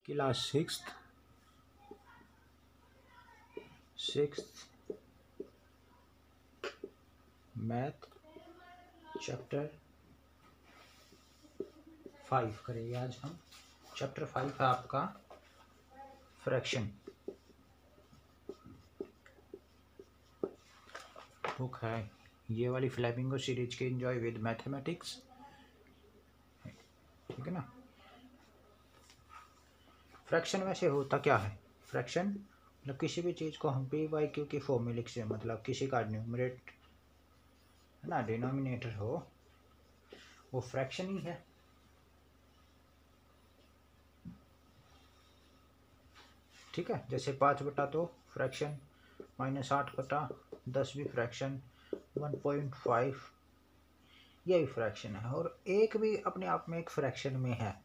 Class sixth math chapter 5 करेंगे आज हम। चैप्टर 5 है आपका फ्रैक्शन। बुक है ये वाली फ्लैमिंगो सीरीज के एंजॉय विद मैथमेटिक्स, ठीक है ना। फ्रैक्शन वैसे होता क्या है? फ्रैक्शन मतलब किसी भी चीज़ को हम पी बाई क्यू की फॉर्म में लिख से, मतलब किसी का न्यूमरेटर है ना, डिनोमिनेटर हो, वो फ्रैक्शन ही है। ठीक है, जैसे 5/2 फ्रैक्शन, -8/10 भी फ्रैक्शन, 1.5 ये भी फ्रैक्शन है। और एक भी अपने आप में एक फ्रैक्शन में है।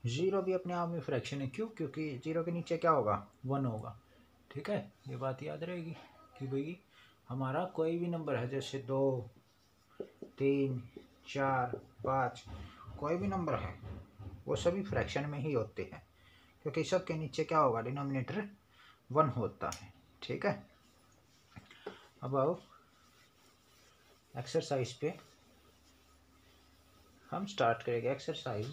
0 भी अपने आप में फ्रैक्शन है। क्यों? क्योंकि 0 के नीचे क्या होगा? 1 होगा। ठीक है, ये बात याद रहेगी कि भाई हमारा कोई भी नंबर है, जैसे 2, 3, 4, 5, कोई भी नंबर है, वो सभी फ्रैक्शन में ही होते हैं, क्योंकि सबके नीचे क्या होगा? डिनोमिनेटर 1 होता है। ठीक है, अब आओ एक्सरसाइज पे हम स्टार्ट करेंगे। एक्सरसाइज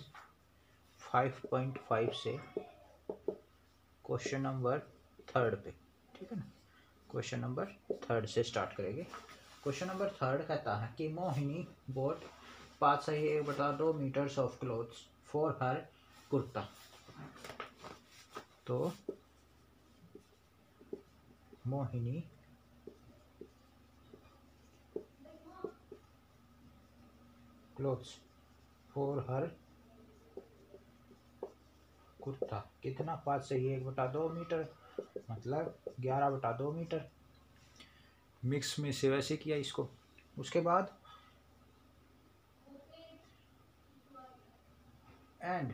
5.5 से क्वेश्चन नंबर 3 पे, ठीक है ना। क्वेश्चन नंबर 3 से स्टार्ट करेंगे। क्वेश्चन नंबर 3 कहता है कि Mohini bought 5/2 metres of cloths for her kurta. तो Mohini cloths for her kurta कितना? 5/2 मीटर, मतलब 11/2 मीटर। मिक्स में से वैसे किया इसको। उसके बाद and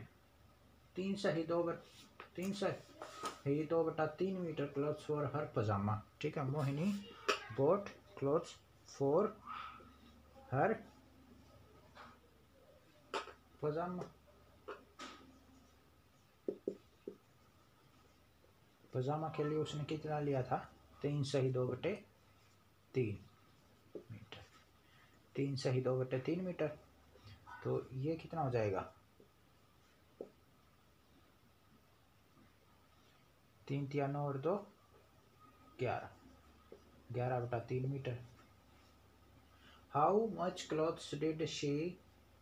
3/2 metre cloths for her pyjama. ठीक है, Mohini bought cloths for her pyjama. पजामा के लिए उसने कितना लिया था? 3/2/3 मीटर। 3/2/3 मीटर, तो ये कितना हो जाएगा? 3 × 9 और 2 11, 11/3 metre. How much cloths did she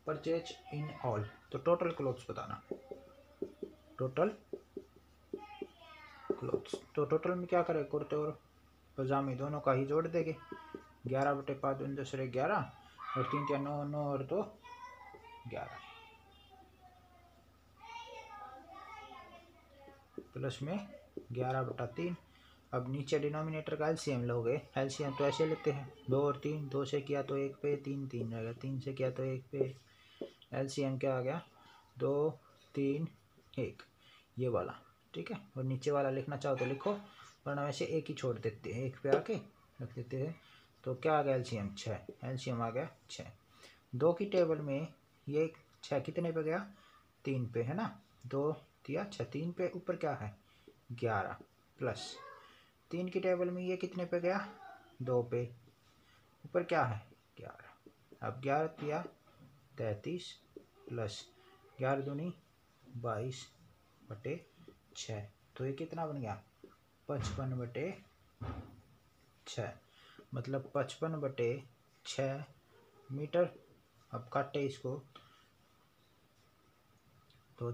purchase in all? तो टोटल क्लॉथ्स बताना। टोटल क्लॉथ्स, तो टोटल में क्या करें? कुर्ते और पजामे दोनों का ही जोड़ देंगे। 11/5 दूसरे 11 और 3 × 9, 9 और 2 11, प्लस में 11/3। अब नीचे डिनोमिनेटर का एलसीएम लोगे। एलसीएम तो ऐसे लेते हैं, 2 और 3, 2 से किया तो 1 पे, 3 3 रहेगा, 3 से किया तो 1 पे। एलसीएम क्या आ गया? 2 3 1, ये वाला। ठीक है, और नीचे वाला लिखना चाहो तो लिखो, वरना वैसे एक ही छोड़ देते हैं, 1 पे आके रख देते हैं। तो क्या आ गया? एलसीएम 6। एलसीएम आ गया 6। 2 की टेबल में ये 6 कितने पे गया? 3 पे, है ना। 2 दिया 6, 3 पे ऊपर क्या है? 11, प्लस 3 की टेबल में ये कितने पे गया? 2 पे, ऊपर क्या है? 11। अब 11 दिया 33, प्लस 11 दूनी 22/6। तो ये कितना बन गया? 55/6, मतलब 55/6 मीटर। अब काटे इसको तो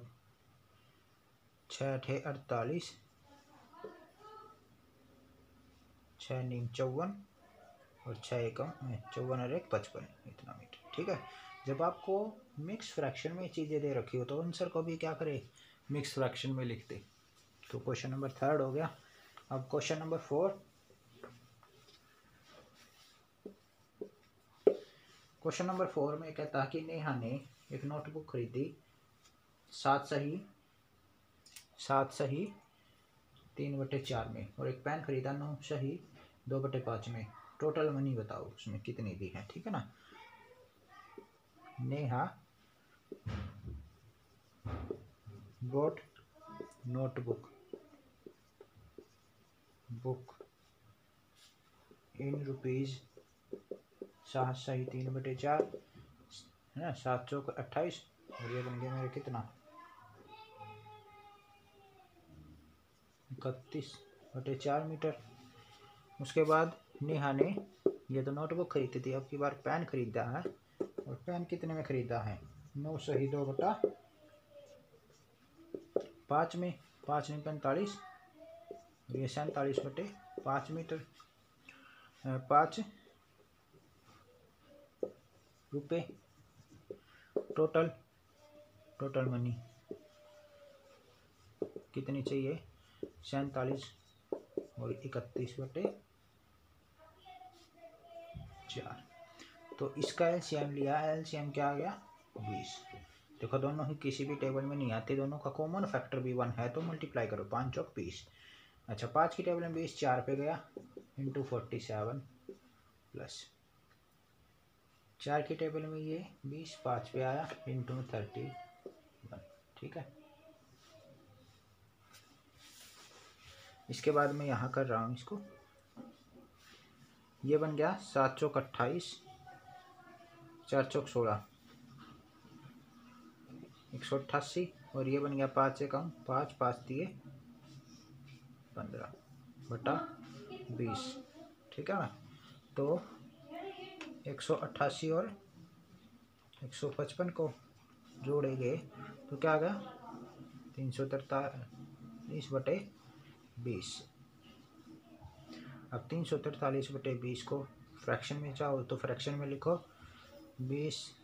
6 × 48, 6 × 9 = 54 और 6 एकम 54 और 1 55, इतना मीटर। ठीक है, जब आपको मिक्स फ्रैक्शन में चीज़ें दे रखी हो तो आंसर को भी क्या करे? मिक्स फ्रैक्शन में लिख दे। तो क्वेश्चन नंबर 3 हो गया। अब क्वेश्चन नंबर 4। क्वेश्चन नंबर 4 में कहता है कि नेहा ने एक नोटबुक खरीदी 7/3/4 में, और एक पेन खरीदा 9/2/5 में। टोटल मनी बताओ उसमें कितनी दी है। ठीक है ना, Neha bought notebook book in rupees 7 सही 3/4 है ना, 7 चौक 28 और ये बन गया मेरा कितना 31/4 मीटर। उसके बाद नेहा ने ये तो नोटबुक खरीदी थी, अब की बार पेन खरीदा है और पेन कितने में खरीदा है 9 सही 2/5 में 5 में 45 और ये 47/5 मीटर 5 रुपये। टोटल मनी कितनी चाहिए 47 और 31/4। तो इसका एलसीएम लिया, एलसीएम क्या आ गया 20। देखो दोनों ही किसी भी टेबल में नहीं आते, दोनों का कॉमन फैक्टर भी 1 है तो मल्टीप्लाई करो 5 चौक 20। अच्छा 5 की टेबल में 20 4 पे गया इंटू 47 प्लस 4 की टेबल में ये 20 5 पे आया इंटू 31। ठीक है, इसके बाद मैं यहाँ कर रहा हूँ इसको, ये बन गया 7 चौक 28 4 चौक 16 188 और ये बन गया 5 से कम 5 5 दिए 15/20। ठीक है ना, तो 188 और 155 को जोड़ेंगे तो क्या आ गया 343/20। अब 343/20 को फ्रैक्शन में चाहो तो फ्रैक्शन में लिखो 20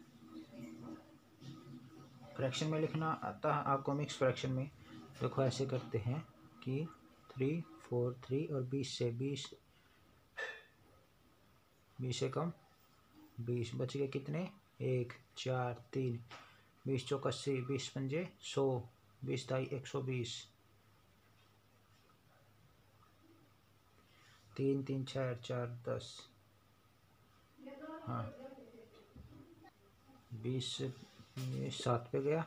फ्रैक्शन में लिखना आता है आपको, मिक्स फ्रैक्शन में देखो ऐसे करते हैं कि 3 4 3 और 20 से 20 से कम 20 बच गए कितने 1 4 3 20 चौक 80 20 पंजे 100 20 दाई 120 3 3 4 4 10 हाँ 20 से 7 पे गया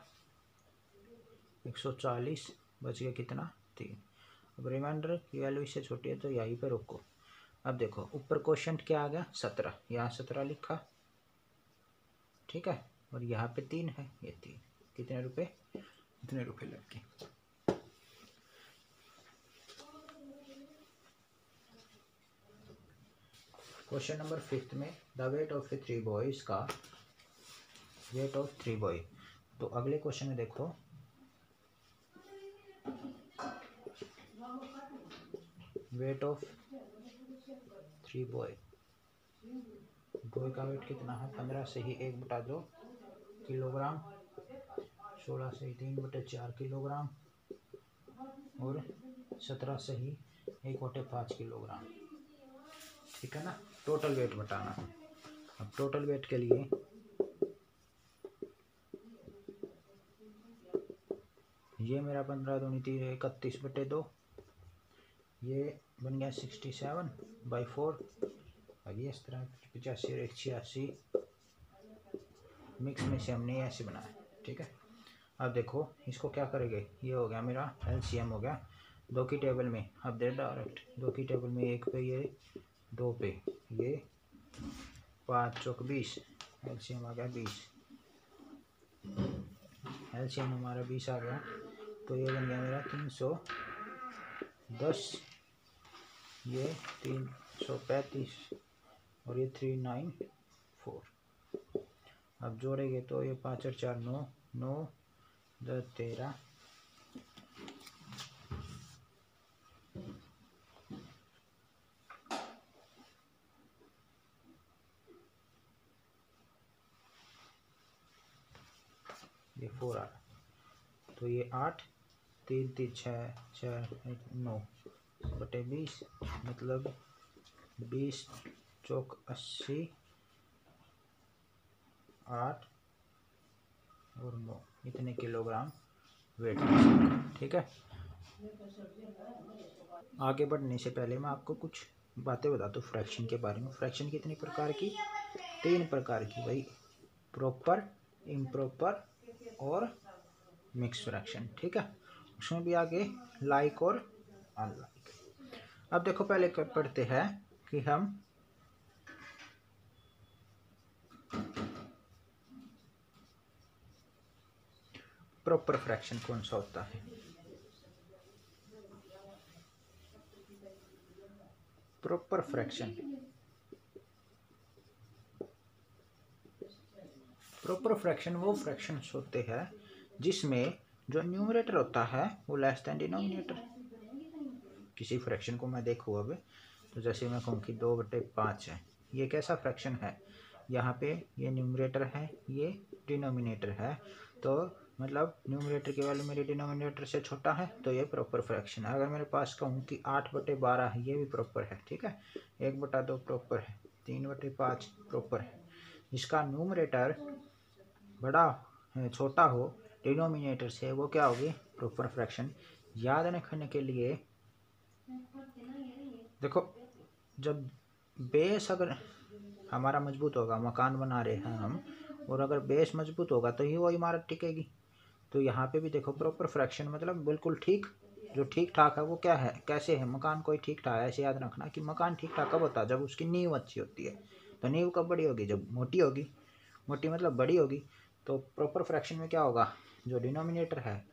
140 बच गया कितना 3। अब रिमाइंडर की वैल्यू इससे छोटी है तो यहीं पे रोको। अब देखो ऊपर क्वेश्चन क्या आ गया 17, यहाँ 17 लिखा। ठीक है, और यहाँ पे 3 है, ये 3 कितने रुपए इतने रुपए लग गए। क्वेश्चन नंबर 5 में द वेट ऑफ 3 बॉयज का वेट ऑफ 3 बॉय। तो अगले क्वेश्चन में देखो वेट ऑफ 3 बॉय का वेट कितना है 15 से ही 1/2 किलोग्राम 16 से ही 3/4 किलोग्राम और 17 से ही 1/5 किलोग्राम। ठीक है ना, टोटल वेट बताना है। अब टोटल वेट के लिए ये मेरा 15 दूनी 3 31/2 ये बन गया 67/4 और ये इस तरह 85 और 186 मिक्स में से हमने ऐसे बनाया। ठीक है, अब देखो इसको क्या करेंगे, ये हो गया मेरा एलसीएम हो गया 2 की टेबल में। अब दे डायरेक्ट 2 की टेबल में 1 पे ये 2 पे ये 5 चौक 20 एलसीएम आ गया 20। एलसीएम हमारा 20 आ गया तो ये बन गया मेरा 310 ये 335 और ये 394। अब जोड़ेंगे तो ये 5 और 4 9 9 10 13 ये 4 आ रहा तो ये 8 3 3 6 6 9/20 मतलब 20 चौक 80 8 और 9 इतने किलोग्राम वेट। ठीक है, आगे बढ़ने से पहले मैं आपको कुछ बातें बताता हूँ फ्रैक्शन के बारे में। फ्रैक्शन कितनी प्रकार की 3 प्रकार की भाई, प्रॉपर इम्प्रॉपर और मिक्स फ्रैक्शन। ठीक है, उसमें भी आगे लाइक और अनलाइक। अब देखो पहले पढ़ते हैं कि हम प्रॉपर फ्रैक्शन कौन सा होता है। प्रॉपर फ्रैक्शन, प्रॉपर फ्रैक्शन वो फ्रैक्शंस होते हैं जिसमें जो न्यूमरेटर होता है वो लेस देन डिनोमिनेटर। किसी फ्रैक्शन को मैं देखूँ अब, तो जैसे मैं कहूँ कि 2/5 है, ये कैसा फ्रैक्शन है, यहाँ पे ये न्यूमरेटर है, ये डिनोमिनेटर है, तो मतलब न्यूमरेटर की वैल्यू मेरी डिनोमिनेटर से छोटा है, तो ये प्रॉपर फ्रैक्शन है। अगर मेरे पास कहूँ कि 8/12 है, ये भी प्रॉपर है, ठीक है। 1/2 प्रॉपर है, 3/5 प्रॉपर है। जिसका न्यूमरेटर बड़ा छोटा हो डिनोमिनेटर से, वो क्या होगी, प्रॉपर फ्रैक्शन। याद रखने के लिए देखो, जब बेस अगर हमारा मजबूत होगा, मकान बना रहे हैं हम, और अगर बेस मजबूत होगा तो ही वो इमारत टिकेगी। तो यहाँ पे भी देखो प्रॉपर फ्रैक्शन मतलब बिल्कुल ठीक, जो ठीक ठाक है वो क्या है, कैसे है, मकान कोई ठीक ठाक है। ऐसे याद रखना कि मकान ठीक ठाक कब होता है, जब उसकी नींव अच्छी होती है। तो नींव कब बड़ी होगी, जब मोटी होगी, मोटी मतलब बड़ी होगी। तो प्रॉपर फ्रैक्शन में क्या होगा, जो डिनोमिनेटर है,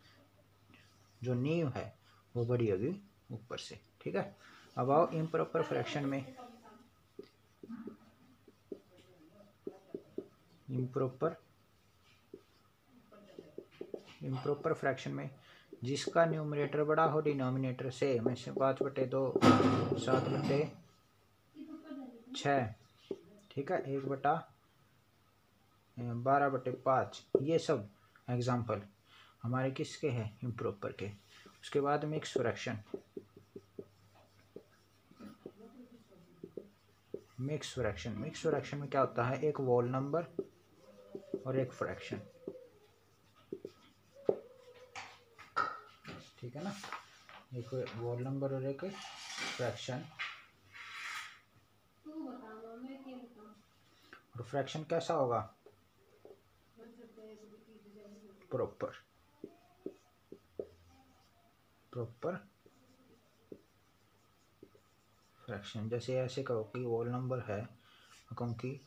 जो नींव है, वो बड़ी होगी ऊपर से, ठीक है। अब आओ इम्प्रॉपर फ्रैक्शन में। इम्प्रॉपर फ्रैक्शन में जिसका न्यूमरेटर बड़ा हो डिनोमिनेटर से, में से 5/2, 7/6, ठीक है, 1/12/5, ये सब एग्जाम्पल हमारे किसके हैं, इम्प्रॉपर के। उसके बाद मिक्स फ्रैक्शन। मिक्स फ्रैक्शन में क्या होता है, एक वोल नंबर और एक फ्रैक्शन, ठीक है ना, एक वोल नंबर और एक फ्रैक्शन। और फ्रैक्शन कैसा होगा, प्रॉपर फ्रैक्शन। जैसे ऐसे कहो कि वोल नंबर है, कहूँ कि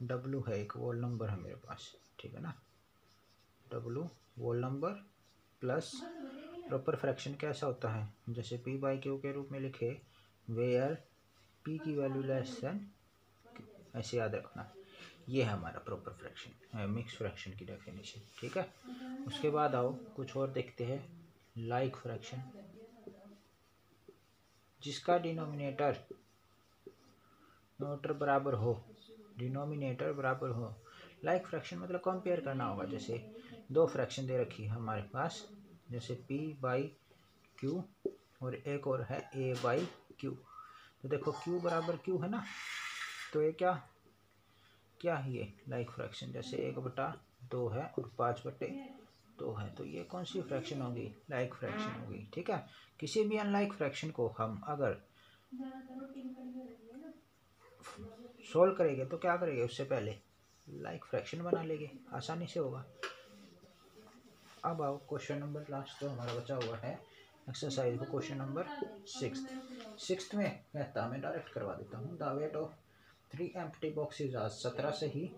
W है, एक वोल नंबर है मेरे पास, ठीक है ना, W वोल नंबर प्लस प्रॉपर फ्रैक्शन कैसा होता है, जैसे P/Q के रूप में लिखे, वेयर P की वैल्यू लेस देन, ऐसे याद रखना। ये है हमारा प्रॉपर फ्रैक्शन, मिक्स फ्रैक्शन की डेफिनेशन, ठीक है। उसके बाद आओ कुछ और देखते हैं, लाइक फ्रैक्शन, जिसका डिनोमिनेटर बराबर हो, डिनोमिनेटर बराबर हो। लाइक फ्रैक्शन मतलब कंपेयर करना होगा। जैसे दो फ्रैक्शन दे रखी है हमारे पास, जैसे P/Q और एक और है A/Q। तो देखो Q बराबर Q है ना, तो ये क्या क्या है, ये लाइक फ्रैक्शन। जैसे 1/2 है और 5/2 है, तो ये कौन सी फ्रैक्शन होगी, लाइक फ्रैक्शन होगी, ठीक है। किसी भी अनलाइक फ्रैक्शन को हम अगर सोल्व करेंगे तो क्या करेंगे, उससे पहले लाइक फ्रैक्शन बना लेंगे, आसानी से होगा। अब आओ क्वेश्चन नंबर लास्ट तो हमारा बचा हुआ है एक्सरसाइज को, क्वेश्चन नंबर 6 में कहता, मैं डायरेक्ट करवा देता हूँ। The weight of 3 empty boxes आज 17 से ही,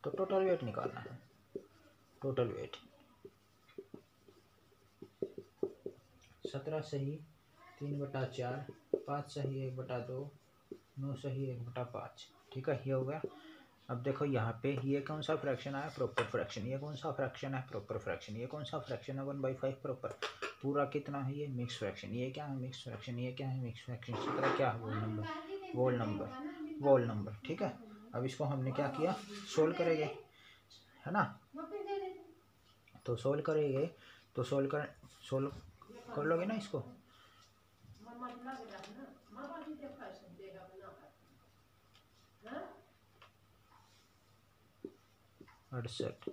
तो टोटल वेट निकालना है। टोटल वेट 17 सही 3/4, 5 सही 1/2, 9 सही 1/5, ठीक है, ये हो गया। अब देखो यहाँ पे ये कौन सा फ्रैक्शन आया, प्रॉपर फ्रैक्शन। ये कौन सा फ्रैक्शन है, प्रॉपर फ्रैक्शन। ये कौन सा फ्रैक्शन है, 1/5 प्रॉपर। पूरा कितना है, ये मिक्स फ्रैक्शन। ये क्या है, मिक्स फ्रैक्शन। ये क्या है, मिक्स फ्रैक्शन। 17 क्या है, वोल नंबर, ठीक है। अब इसको हमने क्या किया, सोल्व करेंगे, है ना। तो सोल्व करेंगे, तो सोल्व कर लोगे ना इसको। अड़सठ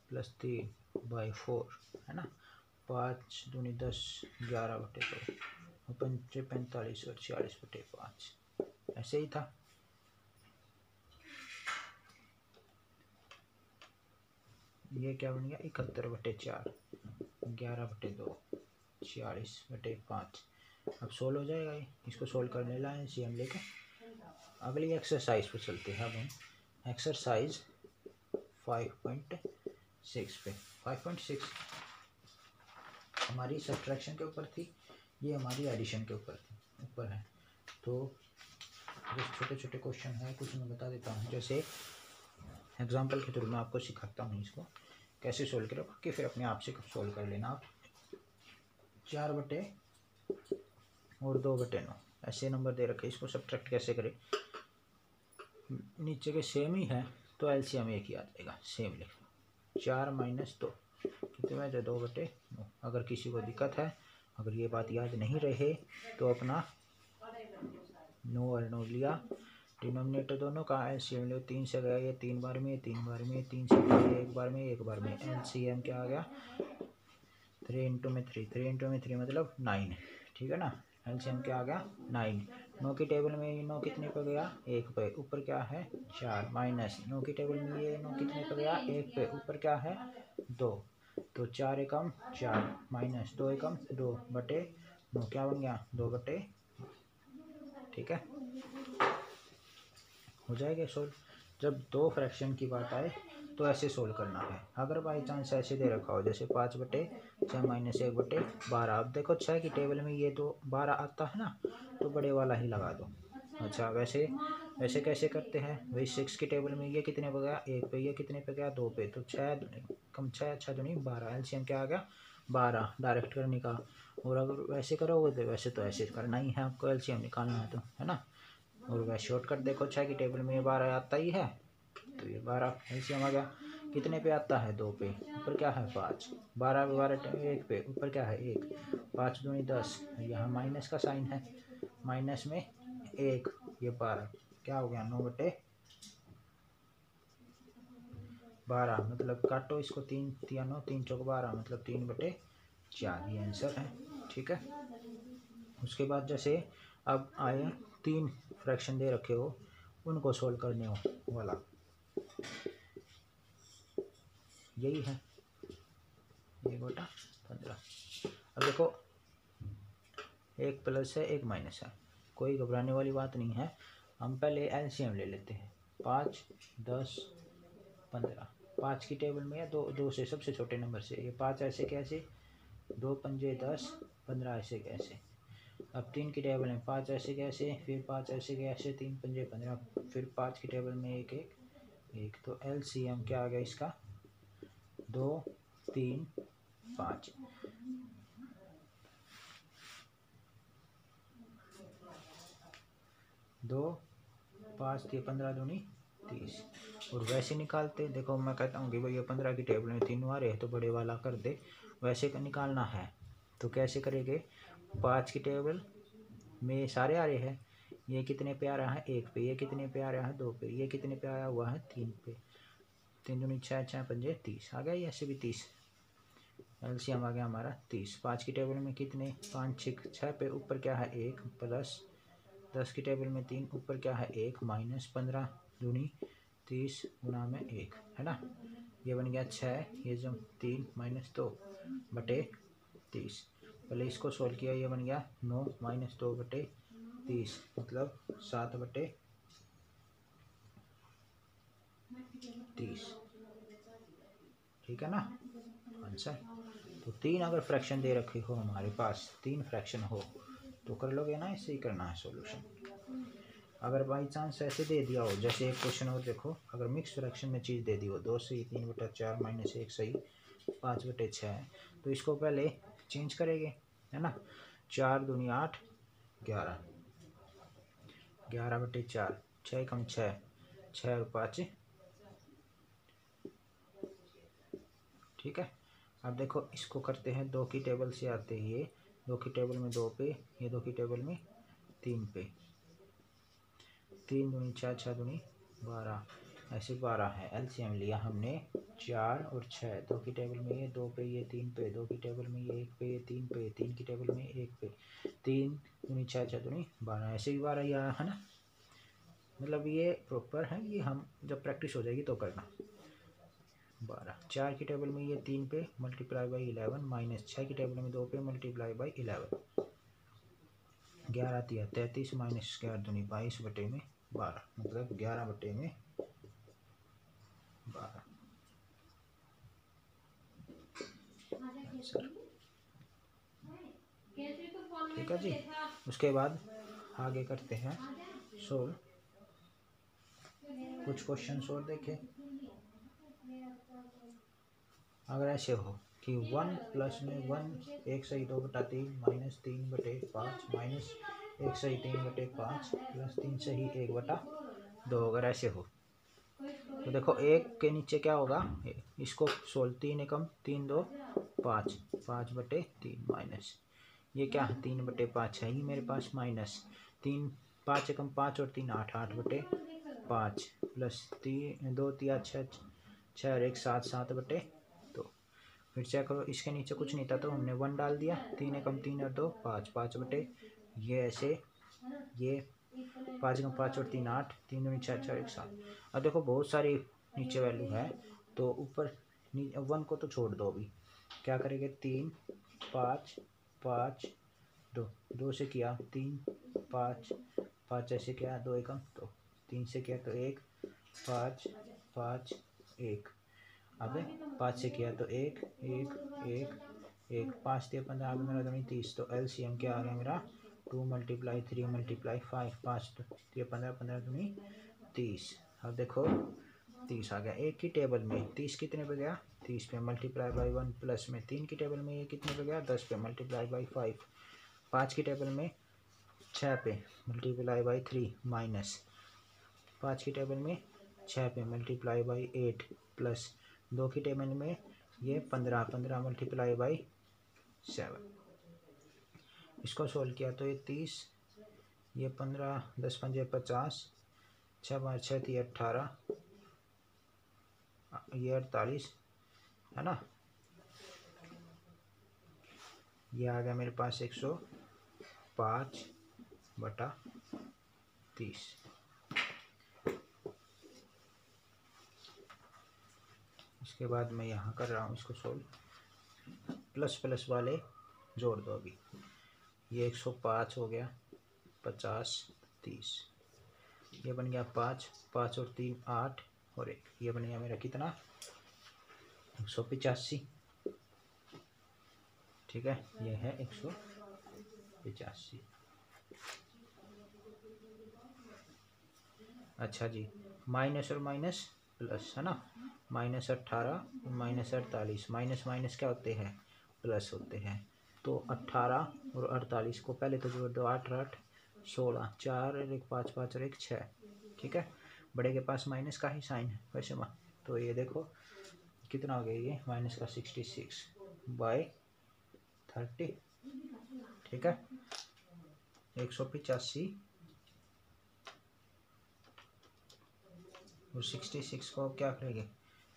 प्लस 3/4 है ना, 5 दूनी 10, 11/2, 45 और 46/5, ऐसे ही था। ये क्या बन गया 71/4, 11/2, 46/5। अब सोल्व हो जाएगा ये, इसको सोल्व करने लाए LCM लेके। अगली एक्सरसाइज पे चलते हैं। अब हम एक्सरसाइज 5.6 पे, 5.6 हमारी सब्ट्रैक्शन के ऊपर थी, ये हमारी एडिशन के ऊपर है। तो जो छोटे छोटे क्वेश्चन है कुछ मैं बता देता हूँ, जैसे एग्जांपल के थ्रू मैं आपको सिखाता हूँ इसको कैसे सोल्व करो, कि फिर अपने आप से सोल्व कर लेना आप। 4/2 और 2/9 ऐसे नंबर दे रखे, इसको सब्ट्रैक्ट कैसे करें। नीचे के सेम ही है तो एलसीएम एक ही आ जाएगा, सेम लिख लो। 4 - 2 कितने में 2/9। अगर किसी को दिक्कत है, अगर ये बात याद नहीं रहे तो अपना 9 और 9 लिया, डिनोमिनेटर दोनों का एलसीएम लो। 3 से गया ये 3 बार में, 3 बार में, 3 से गया 1 बार में, 1 बार में। एलसीएम क्या आ गया 3 × 3, 3 × 3 मतलब 9, ठीक है ना। एलसीएम क्या आ गया 9। 9 की टेबल में ये 9 कितने पे गया 1 पे, ऊपर क्या है 4, माइनस 9 की टेबल में ये 9 कितने पे गया 1 पे, ऊपर क्या है 2। तो 4 एकम 4 माइनस 2 एकम 2/9 क्या बन गया 2/, ठीक है। हो जाएगा सोल्व। जब दो फ्रैक्शन की बात आए तो ऐसे सोल्व करना है। अगर बाई चांस ऐसे दे रखा हो जैसे 5/6 माइनस 1/12, अब देखो 6 की टेबल में ये तो 12 आता है ना, तो बड़े वाला ही लगा दो। अच्छा वैसे वैसे कैसे करते हैं भाई, 6 की टेबल में ये कितने पे गया 1 पे, ये कितने पे गया 2 पे, तो 6 कम 6 6 दूनी 12, एलसीएम क्या आ गया 12 डायरेक्ट करने का। और अगर वैसे करोगे तो वैसे तो ऐसे करना ही है आपको, एलसीएम निकालना है तो, है ना। और वह शॉर्टकट देखो 6 की टेबल में ये 12 आता ही है, तो ये 12 एलसीएम आ गया। कितने पे आता है 2 पे, ऊपर क्या है 5, 12 पे 12 1 पे, ऊपर क्या है 1, 5 दूनी 10, यहाँ माइनस का साइन है, माइनस में 1, ये 12 क्या हो गया 9/12, मतलब काटो इसको 3 3 9 3 चौक 12 मतलब 3/4, ये आंसर है, ठीक है। उसके बाद जैसे अब आए 3 फ्रैक्शन दे रखे हो, उनको सोल्व करने हो वाला यही है 1/15। अब देखो एक प्लस है एक माइनस है, कोई घबराने वाली बात नहीं है। हम पहले एलसीएम ले लेते हैं। 5 10 15, 5 की टेबल में है 2 से सबसे छोटे नंबर से, ये 5 ऐसे कैसे 2 पंजे 10, 15 ऐसे कैसे। अब 3 की टेबल में 5 ऐसे कैसे, फिर 5 ऐसे कैसे, 3 पंजे 15, फिर 5 की टेबल में 1 1 1, तो एलसीएम क्या आ गया इसका 2 3 5। 2 5 3 15 दूनी 30। और वैसे निकालते देखो, मैं कहता हूँ कि भैया 15 की टेबल में 3 आ रहे हैं तो बड़े वाला कर दे, वैसे का निकालना है तो कैसे करेंगे। 5 की टेबल में सारे आ रहे हैं, ये कितने पे आ रहा है 1 पे, ये कितने पे आ रहा है 2 पे, ये कितने पे आया हुआ है 3 पे, 3 दूनी 6 6 पंजे 30 आ गया, ये ऐसे भी 30, एलसीएम आ गया हमारा 30। 5 की टेबल में कितने 5 6 पे, ऊपर क्या है 1 प्लस 10 की टेबल में 3, ऊपर क्या है 1 माइनस 15 दूनी 30 गुना में 1, है ना। ये बन गया 6, ये जो 3 - 2/30, पहले इसको सोल्व किया, ये बन गया 9 - 2/30 मतलब 7/30, ठीक है ना आंसर। तो 3 अगर फ्रैक्शन दे रखे हो हमारे पास, 3 फ्रैक्शन हो तो कर लोगे ना, ऐसे ही करना है सॉल्यूशन। अगर बाई चांस ऐसे दे दिया हो, जैसे एक क्वेश्चन और देखो, अगर मिक्स फ्रैक्शन में चीज़ दे दी हो 2 सही 3/4 माइनस 1 सही 5/6, तो इसको पहले चेंज करेंगे, है ना। 4 दूनी 8 11, 11/4, 6 कम 6 6 और 5, ठीक है। अब देखो इसको करते हैं 2 की टेबल से आते ही, ये 2 की टेबल में 2 पे, ये 2 की टेबल में 3 पे, 3 दूनी 6 6 दूनी 12, ऐसे 12 है। एलसीएम लिया हमने 4 और 6, 2 की टेबल में ये 2 पे, ये 3 पे, 2 की टेबल में ये 1 पे, ये 3 पे, 3 की टेबल में 1 पे, 3 दूनी 6 6 दूनी 12, ऐसे भी 12 ही आया है ना। मतलब ये प्रॉपर है, ये हम जब प्रैक्टिस हो जाएगी तो करना 12। 4 की टेबल में ये 3 पे मल्टीप्लाई बाई 11 माइनस 6 की टेबल में 2 पे मल्टीप्लाई बाई 11। 11 आती है 33 माइनस 11 दूनी 22 बटे में 12, मतलब 11 बटे में 12। ठीक है जी। उसके बाद आगे करते हैं सोल्व। कुछ क्वेश्चन और देखें। अगर ऐसे हो कि 1 प्लस में 1 1 सही 2 बटा 3 माइनस 3 बटे 5 माइनस 1 सही 3 बटे 5 प्लस 3 सही 1 बटा 2, अगर ऐसे हो तो देखो एक के नीचे क्या होगा, इसको सोल्व 3 एकम 3 2 5 5 बटे 3 माइनस ये क्या है 3 बटे 5 है ये मेरे पास माइनस 3 5 एकम 5 और 3 8 8 बटे 5 प्लस 3 2 3 6 6 और 1 7 7 बटे 2। फिर चेक करो इसके नीचे कुछ नहीं था तो हमने 1 डाल दिया, 3 एकम 3 और 2 5 5 बटे ये ऐसे ये 5 एकम 5 और 3 8 3 दूनी 6 6 1 7। अब देखो बहुत सारी नीचे वैल्यू है तो ऊपर 1 को तो छोड़ दो, अभी क्या करेंगे 3 5 5 2 2 से किया 3 5 5 ऐसे किया 2 एकम तो 3 से किया तो 1 5 5 1। अब 5 से किया तो 1 1 1 1 5 3 15 आगे मेरा दूनी 30 तो एलसीएम क्या आ गया मेरा 2 मल्टीप्लाई 3 मल्टीप्लाई 5 5 3 15 15 दूनी 30। अब देखो 30 आ गया। एक की टेबल में 30 कितने पे गया 30 पे मल्टीप्लाई बाई 1 प्लस में 3 की टेबल में ये कितने पे गया 10 पे मल्टीप्लाई बाई 5 5 की टेबल में 6 पे मल्टीप्लाई बाई 3 माइनस 5 की टेबल में 6 पे मल्टीप्लाई बाई 8 प्लस 2 की टेबल में ये 15 15 मल्टीप्लाई बाई 7। इसको सोल्व किया तो ये 30 ये 15 10 पंजे 50 6 5 6 3 18 ये 48 है ना। ये आ गया मेरे पास 105 बटा 30। इसके बाद मैं यहाँ कर रहा हूँ इसको सोल्व, प्लस प्लस वाले जोड़ दो। अभी ये 105 हो गया 50 30 ये बन गया 5 5 और 3 8 और 1 ये बन गया मेरा कितना 185। ठीक है ये है 185। अच्छा जी माइनस और माइनस प्लस है ना, माइनस 18 माइनस 48 माइनस माइनस क्या होते हैं प्लस होते हैं। तो 18 और 48 को पहले तो जोड़ दो 8 8 16 4 और 1 5 5 और 1 6। ठीक है बड़े के पास माइनस का ही साइन है वैसे में, तो ये देखो कितना हो गया ये माइनस का 66 बाई 30। ठीक है 185 और 66 को क्या करेंगे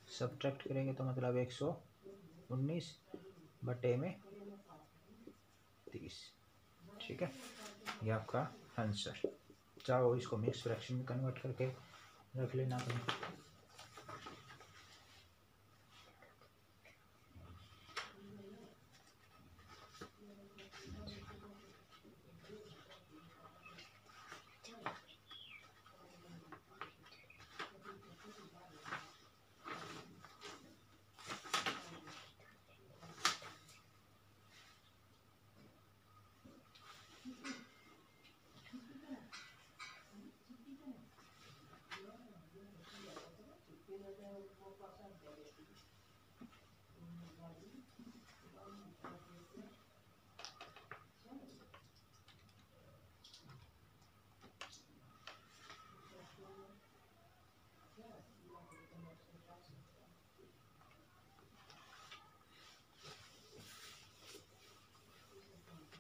सब्ट्रैक्ट करेंगे तो मतलब 119 बटे में 30। ठीक है ये आपका आंसर। चाहो इसको मिक्स फ्रैक्शन में कन्वर्ट करके रख लेना कहीं।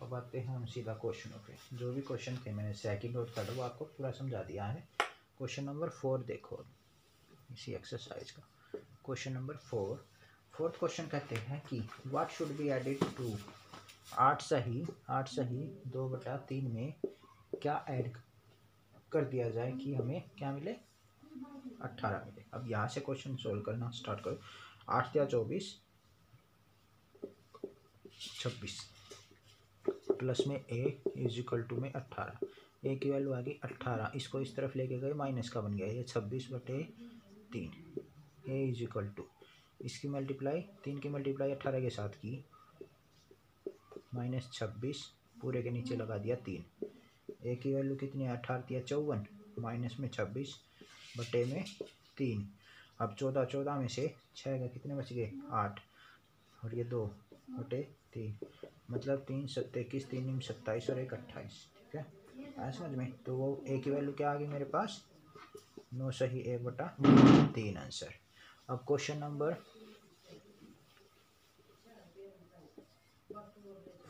अब आते हैं हम सीधा क्वेश्चनों पे। जो भी क्वेश्चन थे मैंने सेकंड और थर्ड वो आपको पूरा समझा दिया है। क्वेश्चन नंबर 4 देखो इसी एक्सरसाइज का क्वेश्चन नंबर 4। फोर्थ क्वेश्चन कहते हैं कि what should be added to 8 सही 2 बटा 3 में क्या ऐड कर दिया जाए कि हमें क्या मिले 18 मिले। अब यहाँ से क्वेश्चन सोल्व करना स्टार्ट करो। 8 या 24 26 प्लस में a इज इक्वल टू में 18, a की वैल्यू आ गई 18, इसको इस तरफ लेके गए माइनस का बन गया ये 26/3, a इज इक्वल टू इसकी मल्टीप्लाई 3 की मल्टीप्लाई 18 के साथ की -26 पूरे के नीचे लगा दिया 3, a की वैल्यू कितनी है 18 या 54 माइनस में 26/3। अब 14 में से 6 का कितने बच गए 8 और ये 2/3 मतलब 3 7 21 3 27 और 1 28। ठीक है आया समझ में। तो वो a की वैल्यू क्या आ गई मेरे पास 9 सही 1/3 आंसर। अब क्वेश्चन नंबर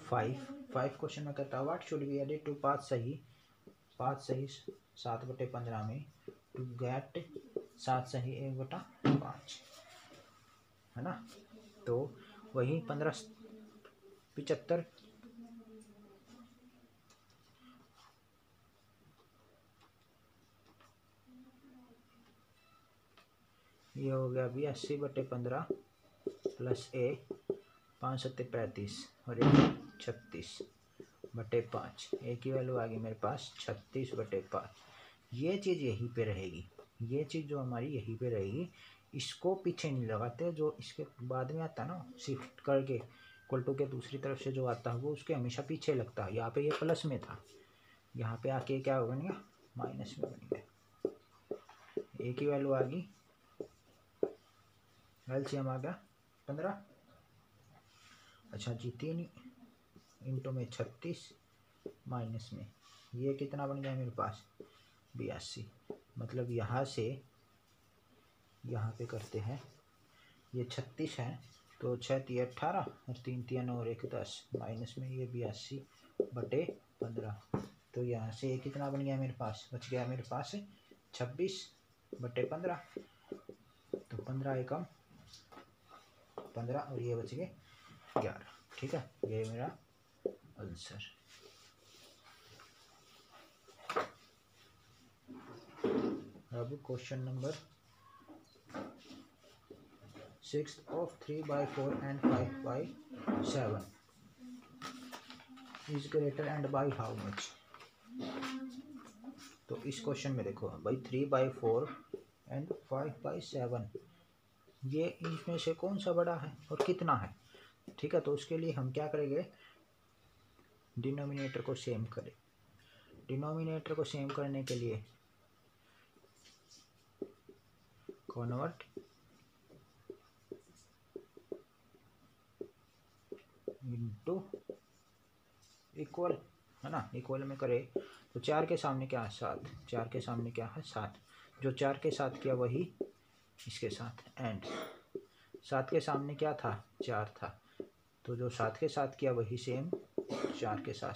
5 क्वेश्चन में कहता है what should be added to 5 सही 7/15 में टू गेट 7 सही 1/5 है ना। तो वही 15/75 ये हो गया 82/15 प्लस a 5 7 35 और 36/5, a की वैल्यू आ गई मेरे पास 36/5। ये चीज़ यहीं पे रहेगी, ये चीज़ जो हमारी यहीं पे रहेगी, इसको पीछे नहीं लगाते, जो इसके बाद में आता है ना शिफ्ट करके इक्वल टू के दूसरी तरफ से जो आता है वो उसके हमेशा पीछे लगता है। यहाँ पे ये प्लस में था, यहाँ पे आके क्या बन गया माइनस में बन गया। a की वैल्यू आ गई एलसीएम आ गया 15, अच्छा जी 3 इंटू में 36 माइनस में ये कितना बन गया मेरे पास 82। मतलब यहाँ से यहाँ पे करते हैं ये 36 है तो 6 3 18 और 3 3 9 और 1 10 माइनस में ये 82/15। तो यहाँ से ये कितना बन गया मेरे पास बच गया मेरे पास 26/15। तो 15 एकम 15 और ये बच गए 11। ठीक है ये मेरा आंसर। अब question number 6 of 3/4 and 5/7 is greater and by how much। तो इस क्वेश्चन में देखो भाई 3/4 and 5/7 ये इनमें से कौन सा बड़ा है और कितना है। ठीक है तो उसके लिए हम क्या करेंगे डिनोमिनेटर को सेम करें। डिनोमिनेटर को सेम करने के लिए कन्वर्ट इनटू इक्वल है ना, इक्वल में करे तो 4 के सामने क्या है 7, 4 के सामने क्या है 7, जो 4 के साथ किया वही इसके साथ एंड 7 के सामने क्या था 4 था तो जो 7 के साथ किया वही सेम 4 के साथ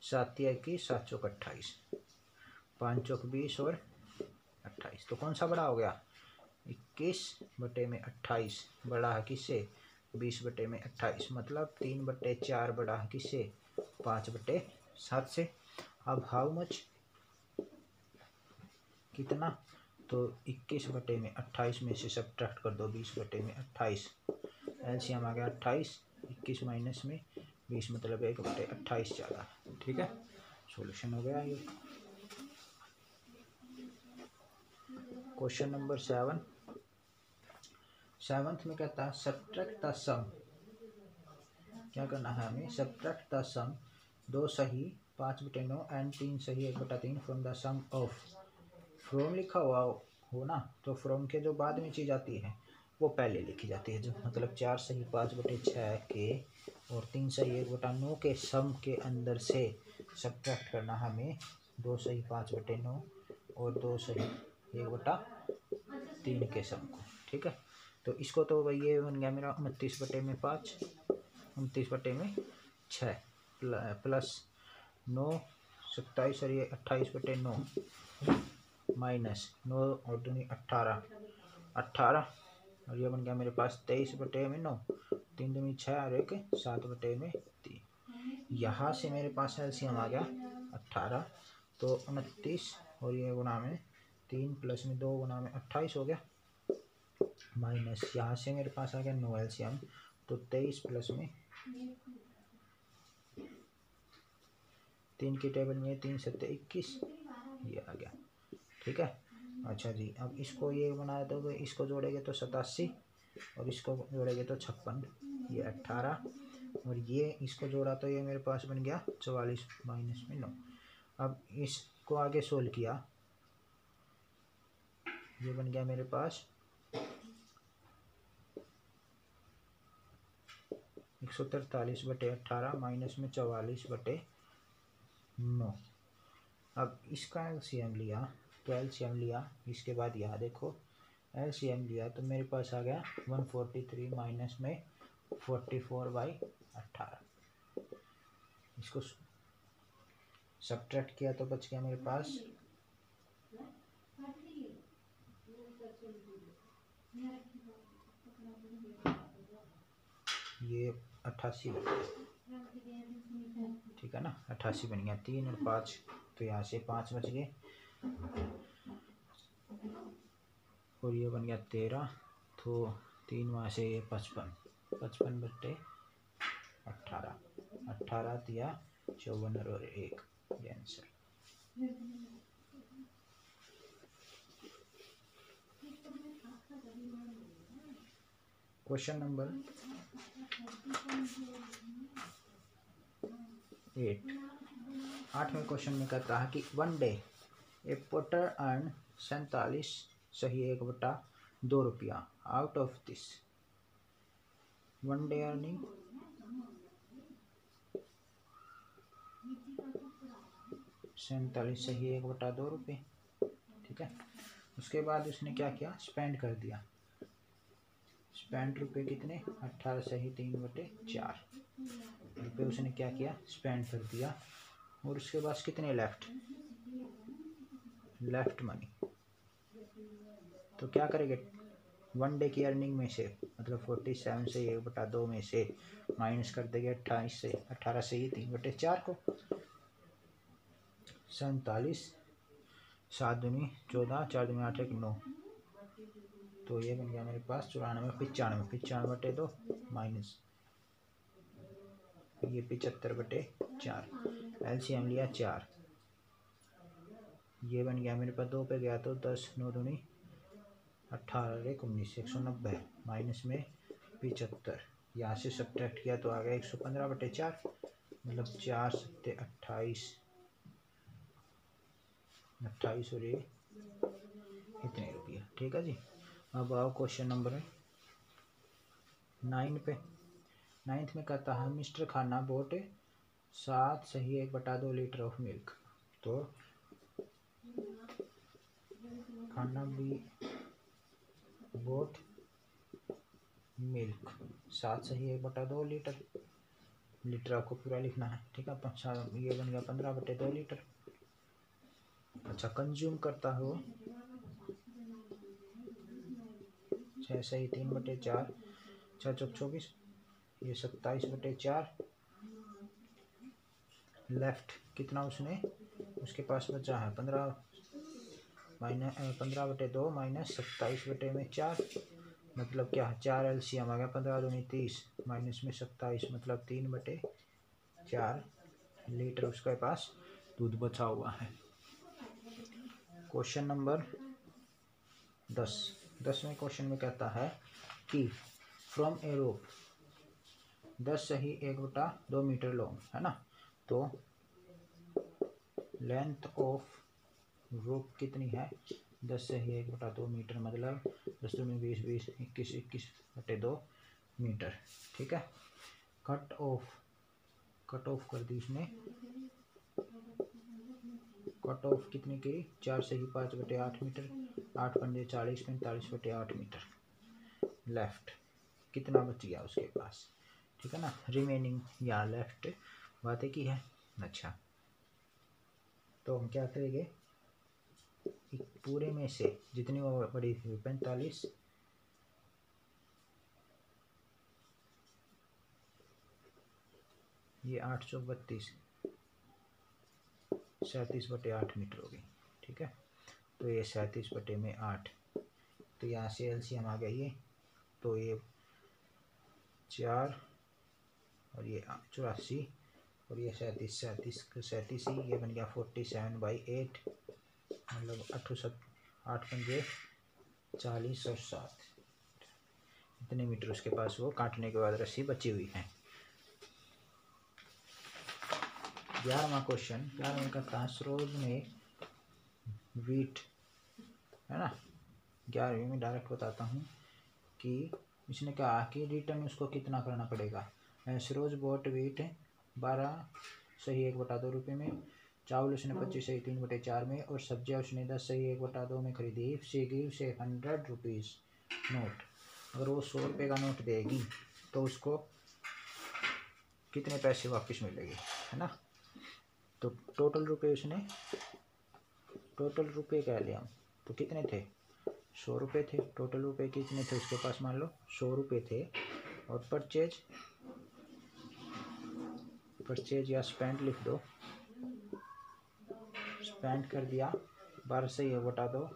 7 या 21 7 चौक 28 5 चौक 20 और 28। तो कौन सा बड़ा हो गया 21/28 बड़ा है किससे 20/28 मतलब 3/4 बड़ा है किससे 5/7 से। अब हाउ मच कितना तो 21/28 में से सब्ट्रैक्ट कर दो 20/28 एलसीएम आ गया 28 21 माइनस में 20 मतलब 1/28 ज़्यादा। ठीक है सॉल्यूशन हो गया ये। क्वेश्चन नंबर 7th में कहता है सब्ट्रैक्ट द सम। क्या करना है हमें सब्ट्रैक्ट द सम 2 सही 5/9 एंड 3 सही 1/3 from the sum of. From लिखा हुआ हो ना तो फ्रॉम के जो बाद में चीज़ आती है वो पहले लिखी जाती है। जो मतलब 4 सही 5/6 के और 3 सही 1/9 के सम के अंदर से सब्ट्रैक्ट करना हमें 2 सही 5/9 और 2 सही 1/3 के सम को। ठीक है तो इसको तो भाई ये बन गया मेरा 29/5 29/6 प्लस 9 27 और ये 28/9 माइनस 9 और 2 18 और ये बन गया मेरे पास 23/9 3 दूनी 6 और 1 7/3। यहाँ से मेरे पास एलसीएम आ गया 18 तो 29 और ये गुना में 3 प्लस में 2 गुना में 28 हो गया। माइनस यहाँ से मेरे पास आ गया 9 LCM, तो 23 प्लस में 3 की टेबल में 3 7 21 ये आ गया। ठीक है। अच्छा जी, अब इसको ये बना दोगे, इसको जोड़ेंगे तो 87 और इसको जोड़ेंगे तो 56, ये 18 और ये इसको जोड़ा तो ये मेरे पास बन गया 44 माइनस में 9। अब इसको आगे सोल्व किया, ये बन गया मेरे पास 143/18 माइनस में 44/9। अब इसका LCM लिया तो LCM लिया, इसके बाद यहाँ देखो LCM लिया तो मेरे पास आ गया 143 माइनस में 44/18। इसको सब्ट्रैक्ट किया तो बच गया मेरे पास ये 88 बन गया। ठीक है ना, 88 बन गया। 3 और 5 तो यहाँ से 5 बच गए और ये बन गया 13, तो 3 वहाँ से 55, 55/18, 18 दिया 54 और 1 ये आंसर। क्वेश्चन नंबर 8, 8वें क्वेश्चन में कहता है कि वन डे ए पोटर अर्न 47 सही 1/2 रुपया out of this. One day earning 47 सही 1/2 रुपये। ठीक है। उसके बाद उसने क्या किया, स्पेंड कर दिया। स्पेंड रुपये कितने, 18 सही 3/4 रुपये उसने क्या किया, स्पेंड कर दिया। और उसके बाद कितने लेफ्ट मनी, तो क्या करेंगे, वन डे की अर्निंग में से मतलब 47 से 1/2 में से माइनस कर देंगे 18 से ही 3/4 को। 47 7 दूनी 14, 4 दूनी 8 1 9, तो ये बन गया मेरे पास 94 95/2 माइनस ये 75/4। LCM लिया 4, ये बन गया मेरे पास 2 पे गया तो 10 9 दूनी 18 1 19 190 माइनस में 75। यहाँ से सब्ट्रैक्ट किया तो आ गया 115/4 मतलब 4 7 28 और ये इतने रुपये। ठीक है जी। अब आओ क्वेश्चन नंबर 9 पे। 9th में कहता है मिस्टर खाना बोट 7 सही 1/2 लीटर ऑफ मिल्क। तो खाना भी बोट मिल्क 7 सही 1/2 लीटर आपको पूरा लिखना है। ठीक है। ये बन गया 15/2 लीटर। अच्छा, कंज्यूम करता हो 6 सही 3/4, 6 चौक 24, ये 27/4 लेफ्ट कितना उसने उसके पास बचा है 15/2 माइनस 27/4 मतलब क्या है 4 LCM आ गया 15 दूनी 30 माइनस में 27 मतलब 3/4 लीटर उसके पास दूध बचा हुआ है। क्वेश्चन नंबर 10वें क्वेश्चन में कहता है कि फ्रॉम ए रोप 10 सही 1/2 मीटर लॉन्ग है ना, तो लेंथ ऑफ रोप कितनी है 10 सही 1/2 मीटर मतलब 10 दूनी 20 20 21 21/2 मीटर। ठीक है। कट ऑफ कर दी उसने, कट ऑफ कितने की 4 सही 5/8 मीटर, 8 पंजे 40 45/8 मीटर। लेफ्ट कितना बच गया उसके पास। ठीक है ना, रिमेनिंग या लेफ्ट बातें की है। अच्छा, तो हम क्या करेंगे, पूरे में से जितनी वो बड़ी थी 45 ये 8 चौक 32 37/8 मीटर होगी। ठीक है। तो ये 37/8 तो यहाँ से एलसीएम आ गया ये, तो ये 4 और ये 84 और ये 37 ही, ये बन गया 47/8, मतलब 8 पंजे 40 और 7, इतने मीटर उसके पास वो काटने के बाद रस्सी बची हुई है। 11वां क्वेश्चन, 11वें का था सरोज ने वीट, है ना। 11वीं में डायरेक्ट बताता हूँ कि इसने कहा कि रिटर्न उसको कितना करना पड़ेगा। सरोज बोट वीट 12 सही 1/2 रुपये में, चावल उसने 25 सही 3/4 में, और सब्जियाँ उसने 10 सही 1/2 में खरीदी। शी गिव से 100 रुपीज़ नोट, अगर वो 100 रुपये का नोट देगी तो उसको कितने पैसे वापस मिलेंगे, है ना। तो टोटल रुपये कह लिया हम, तो कितने थे, 100 रुपये थे। टोटल रुपये कितने थे उसके पास, मान लो 100 रुपये थे, और परचेज या स्पेंड लिख दो, स्पेंड कर दिया 12 सही 1/2,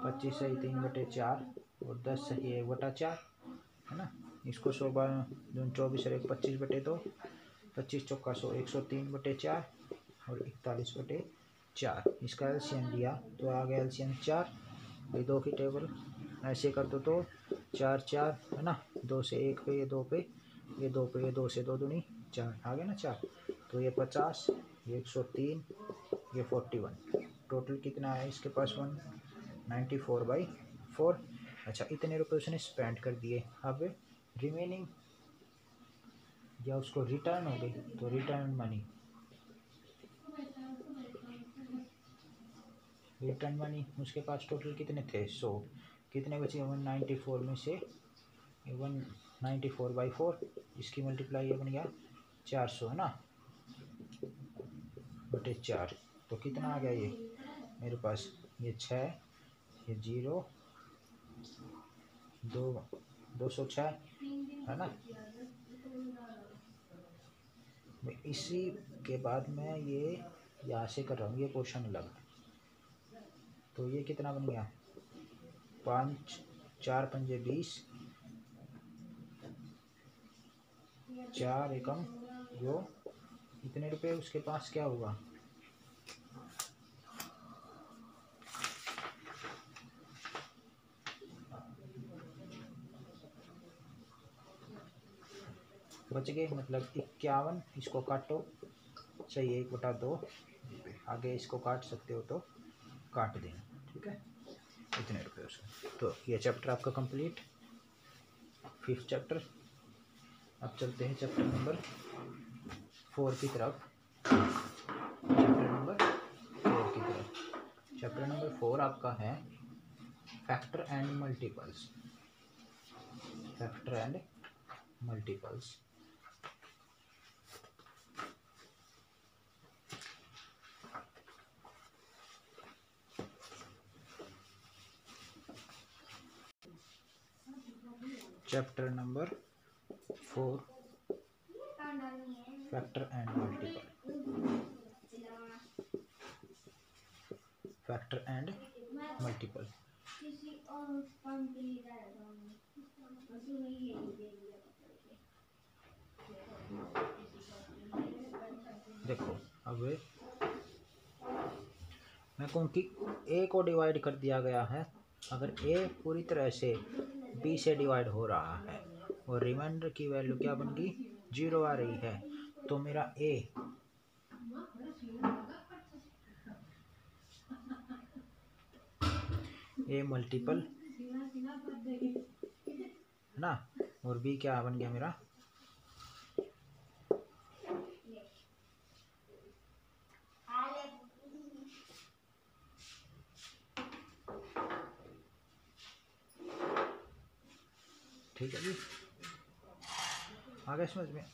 25 सही 3/4 और 10 सही 1/4, है ना। इसको 100 24 और 1 25/2, 25 चौका 100 103/4 और 41/4। इसका एलसीएम दिया तो आ गया एलसीएम 4। ये 2 की टेबल ऐसे कर दो तो 4 4, है ना, 2 से 1 पे, ये 2 पे, ये 2 पे, ये 2 से 2 दूनी 4 आ गया ना 4। तो ये 50, ये 103, ये 41, टोटल कितना है इसके पास 194/4। अच्छा, इतने रुपए उसने स्पेंड कर दिए। अब रिमेनिंग या उसको रिटर्न हो गई, तो रिटर्न उसके पास टोटल कितने थे, 100, कितने बचे 194 में से 194/4, इसकी मल्टीप्लाई ये बन गया 400, है ना, बटे 4। तो कितना आ गया ये मेरे पास, ये 6, ये 0 2 206, है ना। इसी के बाद मैं ये यहाँ से कर रहा हूँ, ये क्वेश्चन अलग। तो ये कितना बन गया, 5 4 पंजे 20, 4 एकम जो इतने रुपए उसके पास क्या हुआ, बच गए, मतलब 51। इसको काटो, सही 1/2, आगे इसको काट सकते हो तो काट देना, ठीक है, इतने रुपए उसके। तो ये चैप्टर आपका कंप्लीट, 5th चैप्टर। अब चलते हैं चैप्टर नंबर 4 की तरफ। चैप्टर नंबर 4 आपका है factor and multiples. Chapter number 4 factor and multiple. देखो, अब मैं कहूँ कि ए को डिवाइड कर दिया गया है, अगर ए पूरी तरह से बी से डिवाइड हो रहा है और रिमाइंडर की वैल्यू क्या बन गई, 0 आ रही है, तो मेरा ए मल्टीपल, है ना, और बी क्या बन गया मेरा ठीक है जी, आगे समझ में।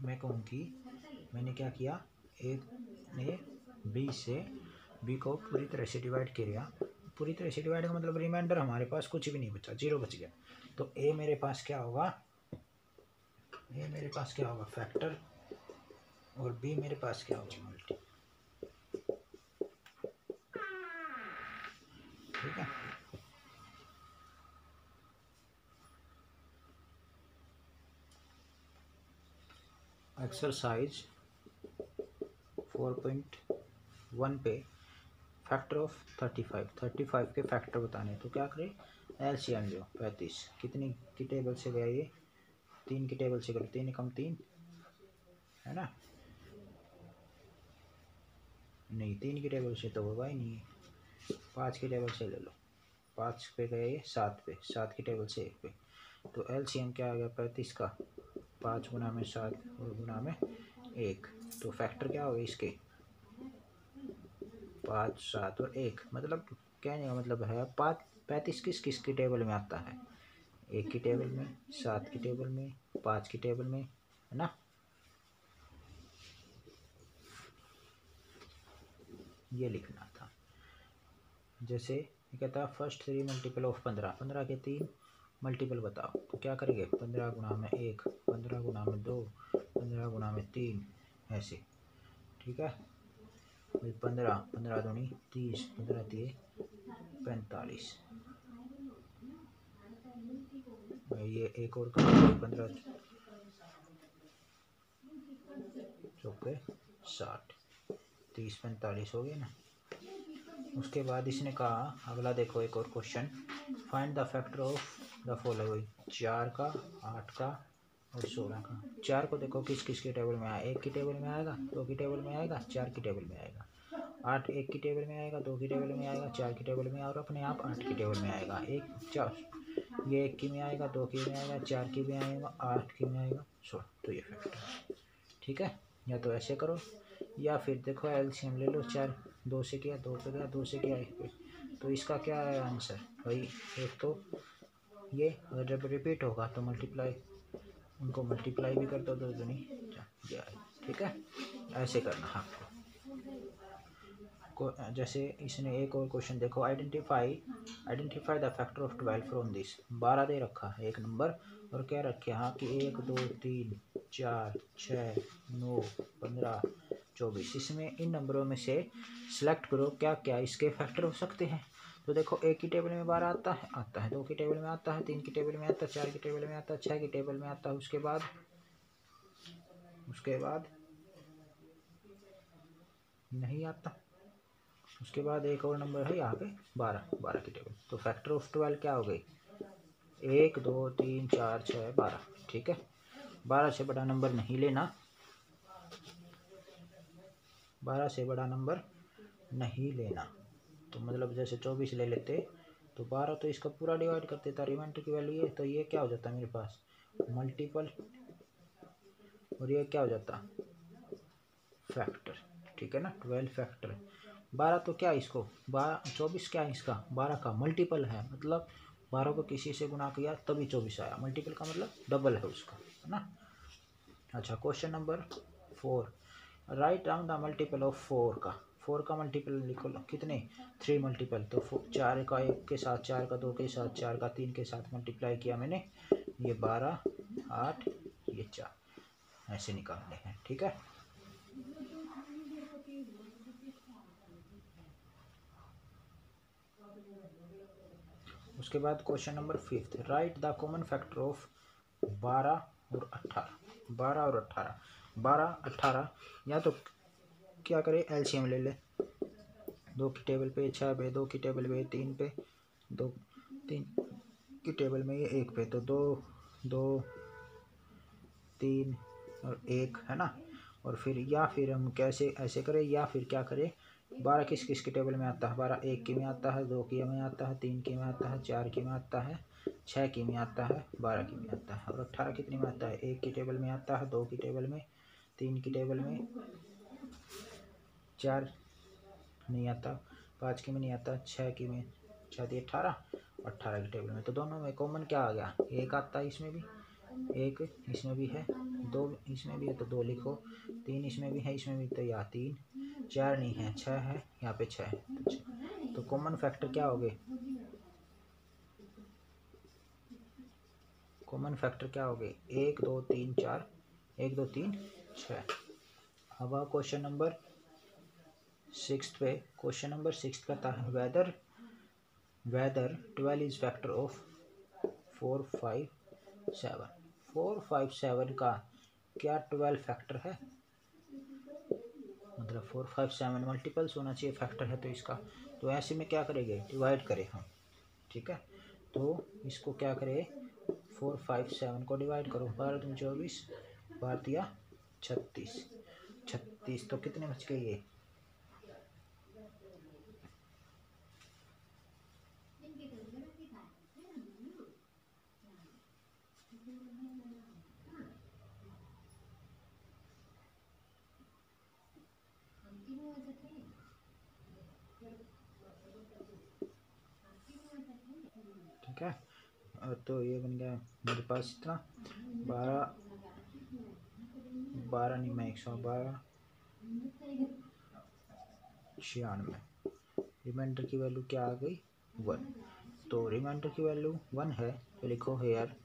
मैं कहूँ कि मैंने क्या किया, ए ने बी को पूरी तरह से डिवाइड किया। पूरी तरह से डिवाइड का मतलब रिमाइंडर हमारे पास कुछ भी नहीं बचा, 0 बच गया। तो ए मेरे पास क्या होगा, फैक्टर, और बी मेरे पास क्या होगा, मल्टी। ठीक है। एक्सरसाइज 4.1 पे फैक्टर ऑफ 35 के फैक्टर बताने। तो क्या करें, एलसीएम लो 35, कितनी की टेबल से गया ये, 3 की टेबल से करो, 3 कम 3 है ना, नहीं 3 की टेबल से तो होगा ही नहीं, 5 की टेबल से ले लो, 5 पे गए ये 7 पे, 7 की टेबल से 1 पे, तो एलसीएम क्या आ गया 35 का, 5 गुना में 7 और गुना में 1, तो फैक्टर क्या हो गया इसके 5, 7 और 1, मतलब कहने का मतलब है 35 किस किस की टेबल में आता है, 1 की टेबल में, 7 की टेबल में, 5 की टेबल में, है ना। ये लिखना था। जैसे ये कहता है फर्स्ट 3 मल्टीपल ऑफ 15, 15 के 3 मल्टीपल बताओ, तो क्या करेंगे 15 गुना में 1, 15 गुना में 2, 15 गुना में 3, ऐसे, ठीक है। 15 15 दूनी 30, 15 3 45, ये एक और 15 चौके 60, 30 45 हो गए ना। उसके बाद इसने कहा अगला देखो एक और question, find the factor of the following, 4 का, 8 का और 16 का। 4 को देखो किस किस के टेबल में आया, 1 की टेबल में आएगा, 2 की टेबल में आएगा, 4 की टेबल में आएगा। 8 1 की टेबल में आएगा, 2 की टेबल में आएगा, 4 की टेबल में, और अपने आप 8 की टेबल में आएगा। 1 की में आएगा, 2 की में आएगा, 4 की में आएगा, 8 की में आएगा, 16, तो ये फैक्टर, ठीक है। या तो ऐसे करो या फिर देखो एलसीएम ले लो, 4 2 से किया 2 पे गया, 2 से किया 1 पे, तो इसका क्या है आंसर भाई, एक तो ये अगर जब रिपीट होगा तो मल्टीप्लाई, उनको मल्टीप्लाई भी कर दो, 2 दूनी 4, ठीक है। ऐसे करना आपको। जैसे इसने एक और क्वेश्चन देखो, identify the factor of 12 from this, 12 दे रखा है एक नंबर, और क्या रखे हाँ कि 1 2 3 4 6 9 15 24, इसमें इन नंबरों में से सिलेक्ट करो क्या क्या इसके फैक्टर हो सकते हैं। तो देखो 1 की टेबल में 12 आता है, 2 की टेबल में आता है, 3 की टेबल में आता है, 4 की टेबल में आता है, 6 की टेबल में आता है, उसके बाद नहीं आता। उसके बाद एक और नंबर है यहाँ पे 12 की टेबल, तो फैक्टर ऑफ 12 क्या हो गई, 1 2 3 4 6 12, ठीक है। 12 से बड़ा नंबर नहीं लेना, 12 से बड़ा नंबर नहीं लेना, तो मतलब जैसे 24 ले लेते तो 12 तो इसका पूरा डिवाइड कर देता, रिमाइंडर की वैल्यू ये, तो ये क्या हो जाता मेरे पास मल्टीपल, और ये क्या हो जाता फैक्टर, ठीक है ना। 12 फैक्टर, 12 तो क्या इसको 12 24 क्या है इसका 12 का मल्टीपल है, मतलब 12 को किसी से गुना किया तभी 24 आया, मल्टीपल का मतलब डबल है उसका, है ना। अच्छा question number 4, write down the multiple of 4 का मल्टीपल लिखो, कितने 3 मल्टीपल, तो 4 का 1 के साथ, 4 का 2 के साथ, 4 का 3 के साथ मल्टीप्लाई किया मैंने, ये 12 8 ये 4, ऐसे निकालने हैं, ठीक है। उसके बाद question number 5, right the common factor of 12 और 18, 12 और 18, 12 18, या तो क्या करें एलसीएम ले ले, 2 की टेबल पे 6 पे, 2 की टेबल पे 3 पे, 2 3 की टेबल में ये 1 पे, तो 2 2 3 और 1 है ना। और फिर या फिर हम कैसे ऐसे करें, या फिर क्या करें 12 किस किस की टेबल में आता है, 12 1 की में आता है, 2 की में आता है, 3 की में आता है, 4 की में आता है, 6 की में आता है, 12 की में आता है, और 18 कितनी में आता है, 1 की टेबल में आता है, 2 की टेबल में, 3 की टेबल में, 4 नहीं आता, 5 की में नहीं आता, 6 की में, 6 थी 18, 18 की टेबल में, तो दोनों में कॉमन क्या आ गया, 1 आता है, इसमें भी 1 इसमें भी है, 2 इसमें भी है तो 2 लिखो, 3 इसमें भी है, इसमें भी, तो यहाँ 3, 4 नहीं है 6 है, यहाँ पे 6 है, तो कॉमन फैक्टर क्या हो गए, कॉमन फैक्टर क्या हो गए 1 2 3 4, 1 2 3 6। अब आओ क्वेश्चन नंबर 6 पे, क्वेश्चन नंबर 6 कहता है weather whether 12 is factor of 4 5 7। 4 5 7 का क्या 12 फैक्टर है, मतलब 4 5 7 मल्टीपल्स होना चाहिए, फैक्टर है तो इसका। तो ऐसे में क्या करेंगे, डिवाइड करें हम, ठीक है। तो इसको क्या करें, 4 5 7 को डिवाइड करो, 12 दूनी 24, 12 दिया 36, 36 तो कितने बच गए ये, ठीक है। तो ये बन गया मेरे पास इतना 12 12 नहीं, मैं 112 96। रिमाइंडर की वैल्यू क्या आ गई, 1। तो रिमाइंडर की वैल्यू 1 है तो लिखो here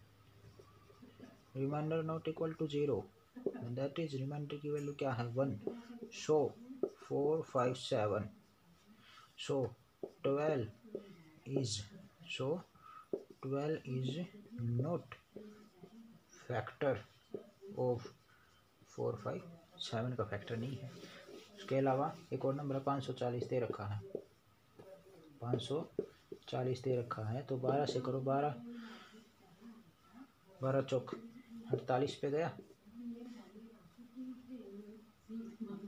remainder not equal to 0, that is remainder की वैल्यू क्या है, 1। So 4 5 7, so 12 is, so 12 is not factor of 4 5 7 का फैक्टर नहीं है। उसके अलावा एक और नंबर 540 दे रखा है, 540 दे रखा है। तो 12 से करो, 12 12 चौक 48 पे गया,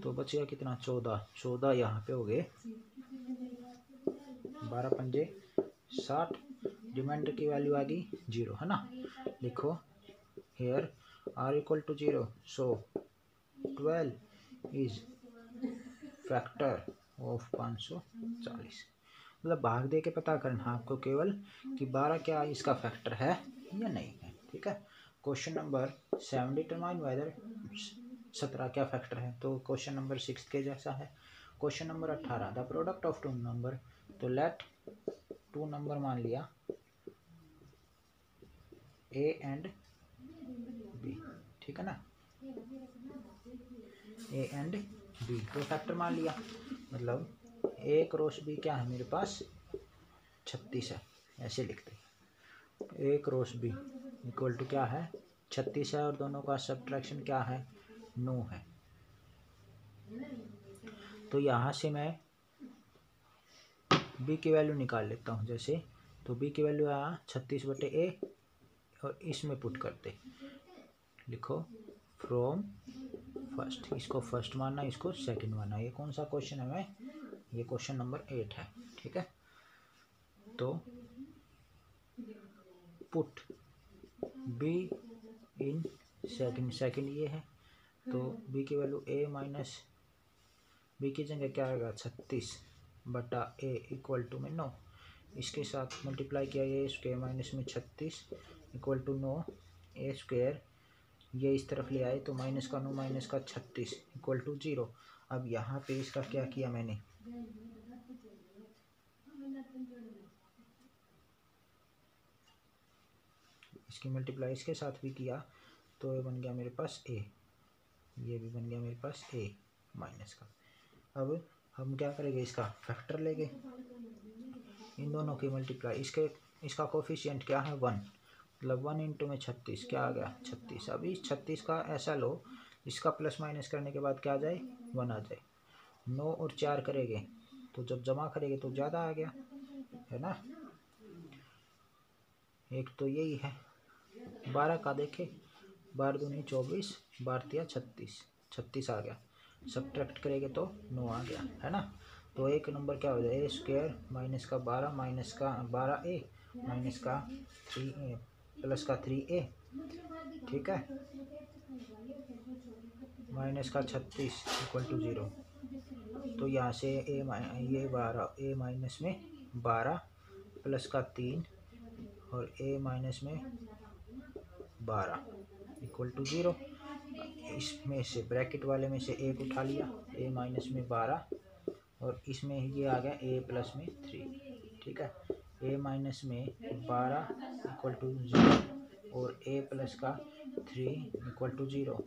तो बचेगा कितना, 14। 14 यहाँ पे हो गए, 12 पंजे 60, रिमाइंडर की वैल्यू आ गई 0, है ना। लिखो here R equal to 0, so 12 is factor of 540। मतलब भाग दे के पता करना आपको केवल कि 12 क्या इसका फैक्टर है या नहीं है, ठीक है। क्वेश्चन नंबर 7 डिटरमाइन वेदर 17 क्या फैक्टर है, तो क्वेश्चन नंबर 6 के जैसा है। Question number 18 the product of two number, तो लेट टू नंबर मान लिया ए एंड बी, ठीक है ना, ए एंड बी तो फैक्टर मान लिया, मतलब ए क्रॉस बी क्या है मेरे पास 36 है, ऐसे लिखते हैं ए क्रॉस बी इक्वल टू क्या है 36 है, और दोनों का सब्ट्रैक्शन क्या है 9 है। तो यहाँ से मैं बी की वैल्यू निकाल लेता हूँ, जैसे तो बी की वैल्यू आया 36 बटे ए, और इसमें पुट करते, लिखो फ्रॉम फर्स्ट, इसको फर्स्ट मानना, इसको सेकंड मानना। ये कौन सा क्वेश्चन है, मैं ये क्वेश्चन नंबर 8 है, ठीक है। तो put be in second, second ये है, तो बी की वैल्यू ए माइनस बी की जगह क्या आएगा 36 बटा ए इक्वल टू में 9, इसके साथ मल्टीप्लाई किया ए स्क्वायर माइनस में 36 इक्वल टू 9, ए स्क्वायर ये इस तरफ ले आए तो माइनस का 9 माइनस का 36 इक्वल टू 0। अब यहाँ पे इसका क्या किया मैंने, इसकी मल्टीप्लाई इसके साथ भी किया, तो ये बन गया मेरे पास ए, ये भी बन गया मेरे पास ए माइनस का। अब हम क्या करेंगे, इसका फैक्टर लेंगे, इन दोनों की मल्टीप्लाई, इसका कोफिशिएंट क्या है 1, मतलब 1 इंटू में 36 क्या आ गया 36। अभी इस 36 का ऐसा लो, इसका प्लस माइनस करने के बाद क्या आ जाए 1 आ जाए, 9 और 4 करेंगे तो जब जमा करेंगे तो ज़्यादा आ गया, है ना। एक तो यही है, 12 का देखे 12 दूनी 24, 12 दिया 36, 36 आ गया, सब्ट्रैक्ट करेंगे तो 9 आ गया, है ना। तो एक नंबर क्या हो जाए ए स्क्वायर माइनस का 12 माइनस का 12 ए माइनस का 3 ए प्लस का 3 ए, ठीक है, माइनस का 36 इक्वल टू 0। तो यहाँ से ए ये 12 ए माइनस में 12 प्लस का 3 और ए माइनस में 12 इक्वल टू 0। इसमें से ब्रैकेट वाले में से एक उठा लिया, ए माइनस में 12 और इसमें ये आ गया ए प्लस में 3, ठीक है। ए माइनस में 12 इक्वल टू 0 और ए प्लस का 3 इक्वल टू 0,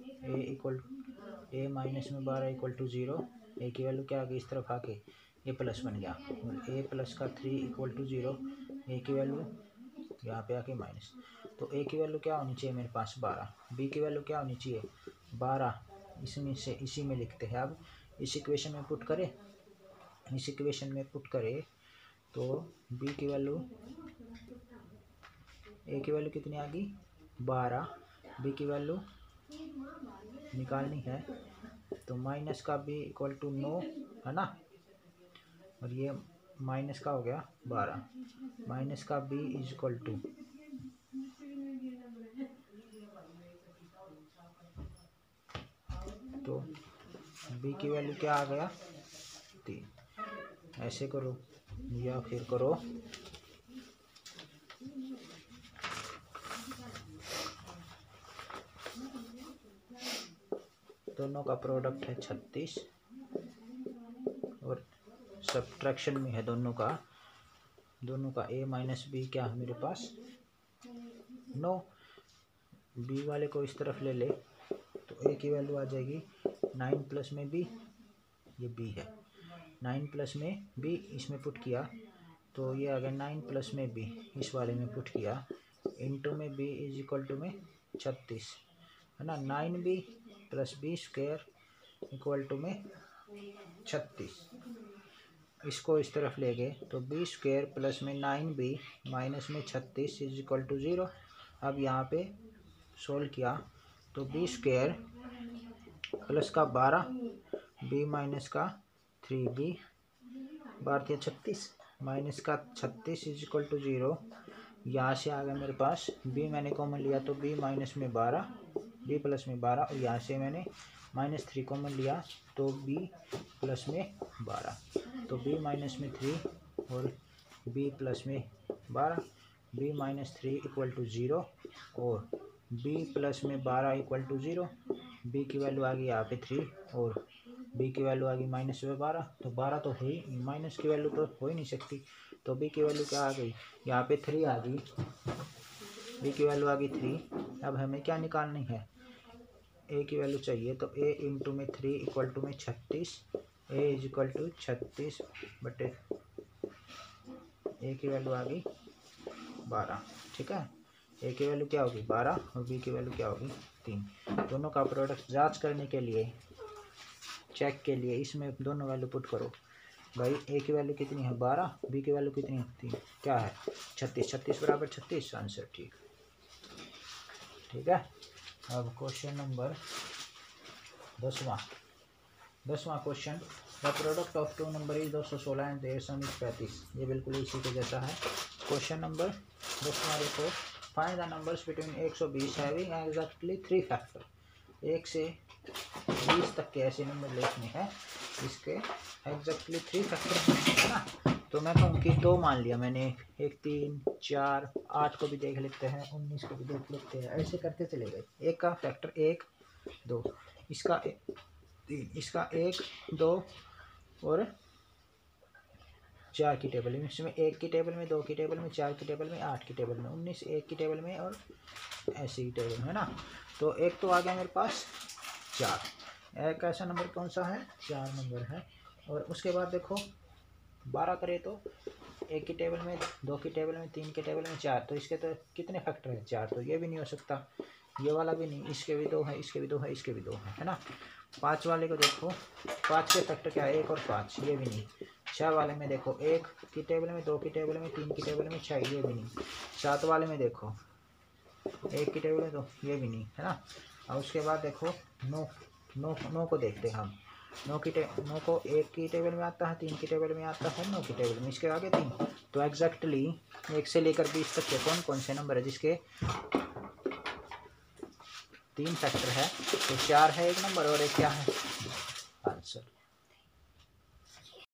ए माइनस में 12 इक्वल टू 0, ए की वैल्यू क्या आ गई इस तरफ आके ये प्लस बन गया, और ए प्लस का 3 इक्वल टू 0, ए की वैल्यू यहाँ पे आके माइनस। तो ए की वैल्यू क्या होनी चाहिए मेरे पास 12, बी की वैल्यू क्या होनी चाहिए 12, इसमें से इसी में लिखते हैं। अब इस इक्वेशन में पुट करें, इस इक्वेशन में पुट करें तो बी की वैल्यू, ए की वैल्यू कितनी आ गई 12, बी की वैल्यू निकालनी है तो माइनस का बी इक्वल टू 9 है ना, और ये माइनस का हो गया 12, माइनस का बी इज इक्वल टू, तो बी की वैल्यू क्या आ गया 3। ऐसे करो या फिर करो दोनों का प्रोडक्ट है 36 और सब्ट्रैक्शन में है दोनों का a माइनस बी क्या है मेरे पास 9, बी वाले को इस तरफ ले ले तो a की वैल्यू आ जाएगी 9 प्लस में b, ये b है 9 प्लस में b, इसमें पुट किया तो ये आ गया 9 प्लस में b, इस वाले में पुट किया इंटू में b इज इक्वल टू में 36 है ना, 9b plus B square equal to में 36, इसको इस तरफ ले गए तो बी स्क्वायर प्लस में 9b माइनस में 36 इज इक्वल टू 0। अब यहाँ पे सोल्व किया तो बी स्क्वायर प्लस का 12, बी माइनस का 3b, 12 36 माइनस का 36 इज इक्वल टू 0। यहाँ से आ गया मेरे पास b मैंने कॉमन लिया तो b माइनस में 12, b प्लस में 12, और यहाँ से मैंने -3 कॉमन लिया तो b प्लस में 12, तो b माइनस में 3 और b प्लस में 12, b माइनस 3 इक्वल टू 0 और b प्लस में 12 इक्वल टू 0। b की वैल्यू आ गई यहाँ पे 3 और b की वैल्यू आ गई माइनस में 12, तो 12 तो हुई, माइनस की वैल्यू तो हो ही नहीं सकती, तो b की वैल्यू क्या आ गई यहाँ पे 3 आ गई, b की वैल्यू आ गई 3। अब हमें क्या निकालनी है a की वैल्यू चाहिए तो a इंटू में 3 इक्वल टू में 36, a इज इक्वल टू 36 बटे a की वैल्यू आ गई 12, ठीक है, a की वैल्यू क्या होगी 12 और b की वैल्यू क्या होगी 3। दोनों का प्रोडक्ट जांच करने के लिए, चेक के लिए इसमें दोनों वैल्यू पुट करो भाई, a की वैल्यू कितनी है 12, b की वैल्यू कितनी है 3, क्या है 36, 36 बराबर 36 आंसर, ठीक है। अब क्वेश्चन नंबर 10वां question, the product of 2 number is 216 and their sum is 35, ये बिल्कुल इसी के जैसा है। क्वेश्चन नंबर 10वां देखो, find the numbers between 120 having exactly 3 factor, 1 से 20 तक के ऐसे नंबर लिखने हैं इसके एग्जैक्टली 3 फैक्टर है ना, तो मैं कहूँ कि 2 मान लिया मैंने, 1 3 4 8 को भी देख लेते हैं, 19 को भी देख लेते हैं, ऐसे करते चले गए। 1 का फैक्टर 1 2, इसका 3, इसका 1 2 और 4 की टेबल में, इसमें 1 की टेबल में, 2 की टेबल में, 4 की टेबल में, 8 की टेबल में, 19 1 की टेबल में और ऐसी की टेबल में है ना। तो एक तो आ गया मेरे पास 4, एक ऐसा नंबर कौन सा है 4 नंबर है। और उसके बाद देखो 12 करें तो 1 की टेबल में, 2 की टेबल में, 3 की टेबल में 4, तो इसके तो कितने फैक्टर है 4, तो ये भी नहीं हो सकता, ये वाला भी नहीं, इसके भी 2 है, इसके भी 2 है, इसके भी 2 है ना। 5 वाले को देखो, 5 के फैक्टर क्या है 1 और 5, ये भी नहीं। 6 वाले में देखो 1 की टेबल में, 2 की टेबल में, 3 की टेबल में 6, ये भी नहीं। 7 वाले में देखो 1 की टेबल में 2, ये भी नहीं है ना। और उसके बाद देखो 9 को देखते हैं हम, 9 को 1 की टेबल में आता है, 3 की टेबल में आता है, 9 की टेबल में, इसके आगे 3। तो एग्जैक्टली 1 से लेकर 20 तक के कौन कौन से नंबर है जिसके 3 फैक्टर है, तो 4 है एक नंबर और एक क्या है